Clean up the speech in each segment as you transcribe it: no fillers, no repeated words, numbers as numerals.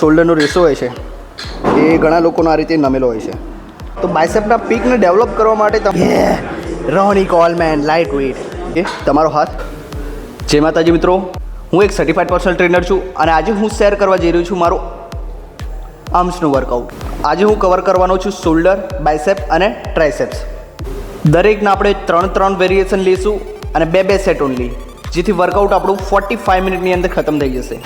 શોલ્ડરનો ratio હોય છે એ ઘણા લોકોનો આ રીતે નમેલો હોય છે. તો બાયસેપના પીકને ડેવલપ કરવા માટે તમે રોની કોલમેન લાઇટ વેઇટ એ તમારો હાથ. જય માતાજી મિત્રો, હું એક સર્ટિફાઈડ પર્સનલ ટ્રેનર છું અને આજે હું શેર કરવા જઈ રહ્યો છું મારું આર્મ્સનું વર્કઆઉટ. આજે હું કવર કરવાનો છું શોલ્ડર, બાયસેપ અને ટ્રાયસેપ્સ. દરેકના આપણે 3 વેરિએશન લઈશું અને 2 સેટ ઓનલી, જેથી વર્કઆઉટ આપણું 45 મિનિટની અંદર ખતમ થઈ જશે.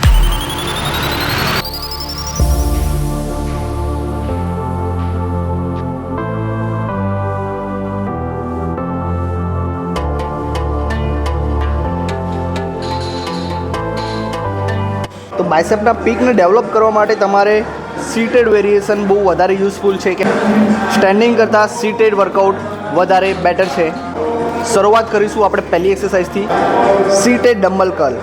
તો બાયસેપના પીકને ડેવલપ કરવા માટે તમારે સીટેડ વેરિએશન બહુ વધારે યુઝફુલ છે કે સ્ટેન્ડિંગ કરતાં સીટેડ વર્કઆઉટ વધારે બેટર છે. શરૂઆત કરીશું આપણે પહેલી એક્સરસાઇઝથી, seated dumbbell curl.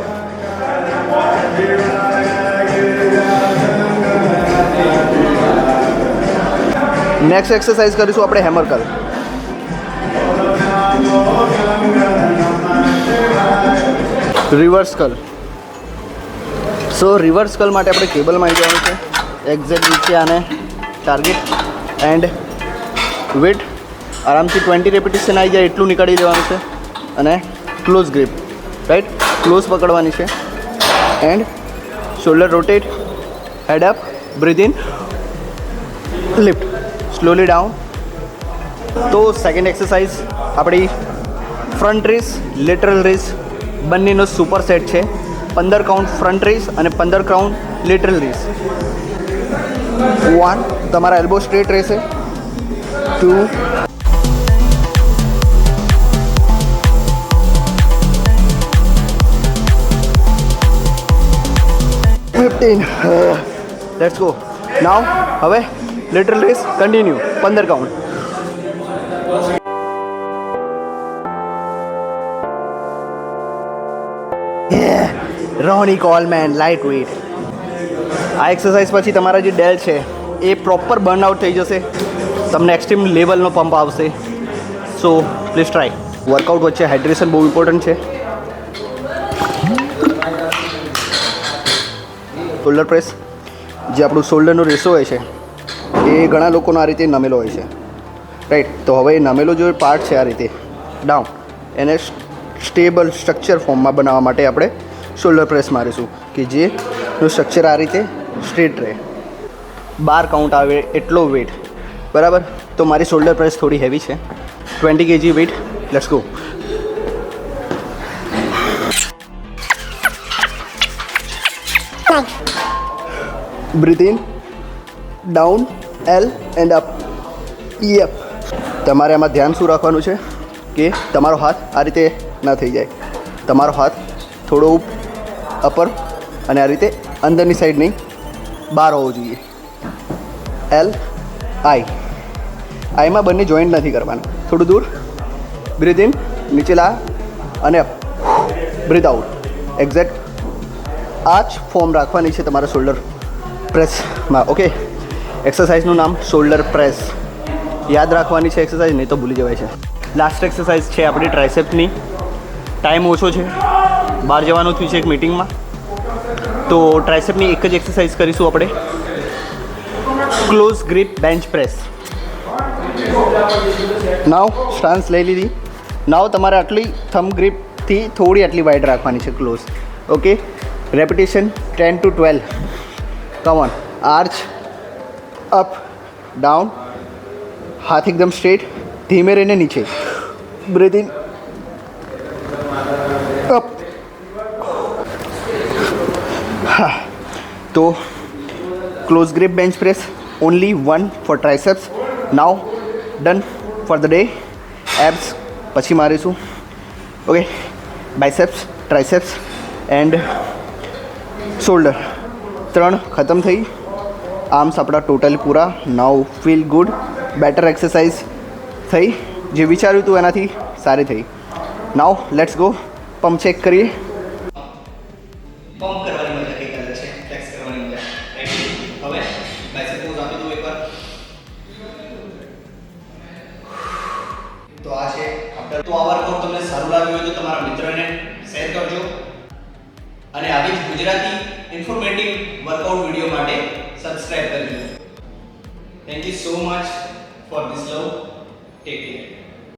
Next exercise કરીશું આપણે hammer curl. Reverse curl. So reverse curl માટે આપણે કેબલમાં આવી જવાનું છે. એક્ઝેક્ટ નીચે આને ટાર્ગેટ એન્ડ વેટ આરામથી 20 રેપિટેશન આવી જાય એટલું નીકાળી દેવાનું છે અને ક્લોઝ ગ્રીપ, રાઈટ, ક્લોઝ પકડવાની છે and shoulder rotate, head up, breathe in, lift, slowly down. તો સેકન્ડ એક્સરસાઇઝ આપણી ફ્રન્ટ રેસ, લેટરલ રેસ બંનેનો સુપર સેટ છે. 15 કાઉન્ટ ફ્રન્ટ રેસ અને 15 કાઉન્ટ લેટરલ રેસ. 1, તમારા એલ્બો સ્ટ્રેટ રહેશે. 2, 15. Let's go. નાવ હવે lateral raise continue, 15 count. Ronnie Coleman light weight. આ exercise પછી તમારા જે ડેલ છે એ પ્રોપર બર્નઆઉટ થઈ જશે, તમને એક્સ્ટ્રીમ લેવલનો પંપ આવશે. So please try. વર્કઆઉટ વચ્ચે હાઇડ્રેશન બહુ ઇમ્પોર્ટન્ટ છે. શોલ્ડર પ્રેસ, જે આપણું શોલ્ડરનો રેશો હોય છે એ ઘણા લોકોનો આ રીતે નમેલો હોય છે, રાઈટ. તો હવે એ નમેલો જો પાર્ટ છે આ રીતે ડાઉન, એને સ્ટેબલ સ્ટ્રક્ચર ફોર્મમાં બનાવવા માટે આપણે શોલ્ડર પ્રેસ મારીશું કે જેનું સ્ટ્રક્ચર આ રીતે સ્ટ્રેટ રહે. 12 કાઉન્ટ આવે એટલો વેટ, બરાબર. તો મારી શોલ્ડર પ્રેસ થોડી હેવી છે, 20 kg weight. Let's go. Breathe in, down, L and up, up. તમારે આમાં ધ્યાન શું રાખવાનું છે કે તમારો હાથ આ રીતે ના થઈ જાય. તમારો હાથ થોડો અપર અને આ રીતે અંદરની સાઈડ નહીં, બહાર હોવો જોઈએ. એલ, આઈમાં બંને જોઈન્ટ નથી કરવાના, થોડું દૂર. બ્રીથ ઇન, નીચે લા અને અપ, બ્રીથ આઉટ. એક્ઝેક્ટ આ જ ફોર્મ રાખવાની છે તમારા શોલ્ડર પ્રેસમાં. ઓકે, એક્સરસાઇઝનું નામ શોલ્ડર પ્રેસ. યાદ રાખવાની છે એક્સરસાઇઝ, નહીં તો ભૂલી જવાય છે. લાસ્ટ એક્સરસાઇઝ છે આપણી ટ્રાયસેપની. ટાઈમ ઓછો છે, બહાર જવાનું થયું છે એક મિટિંગમાં, તો ટ્રાયસેપની એક જ એક્સરસાઇઝ કરીશું આપણે, ક્લોઝ ગ્રીપ બેન્ચ પ્રેસ. નાવ સ્ટાન્સ લઈ લીધી. નાવ તમારે આટલી થંબ ગ્રીપથી થોડી આટલી વાઇડ રાખવાની છે, close. Okay, repetition 10 to 12. Come on, arch, up, down, હાથ એકદમ સ્ટ્રેટ, ધીમે રહીને નીચે. Breathe in, up. હા, તો close grip bench press only 1 for triceps. Now done for the day. Abs પછી મારીશું. Okay, biceps, triceps and shoulder 3 ખતમ થઈ. આર્મ્સ આપણા ટોટલ પૂરા. Now feel good. Better exercise થઈ, જે વિચાર્યું હતું એનાથી સારી થઈ. Now let's go. Pump check કરીએ. પંપ કરવાની મજા કંઈક અલગ છે, ફ્લેક્સ કરવાની મજા. હવે બાયસેપ પોઝ આપી દો એકવાર. તો આ છે આપણા. તો આ વર્કઆઉટ તમને સારું લાગ્યું હોય તો તમારા મિત્રને શેર કરજો અને આવી જ ગુજરાતી ઇન્ફોર્મેટિવ વર્કઆઉટ વિડીયો માટે સબસ્ક્રાઇબ કરજો. Thank you so much for this love. Take care.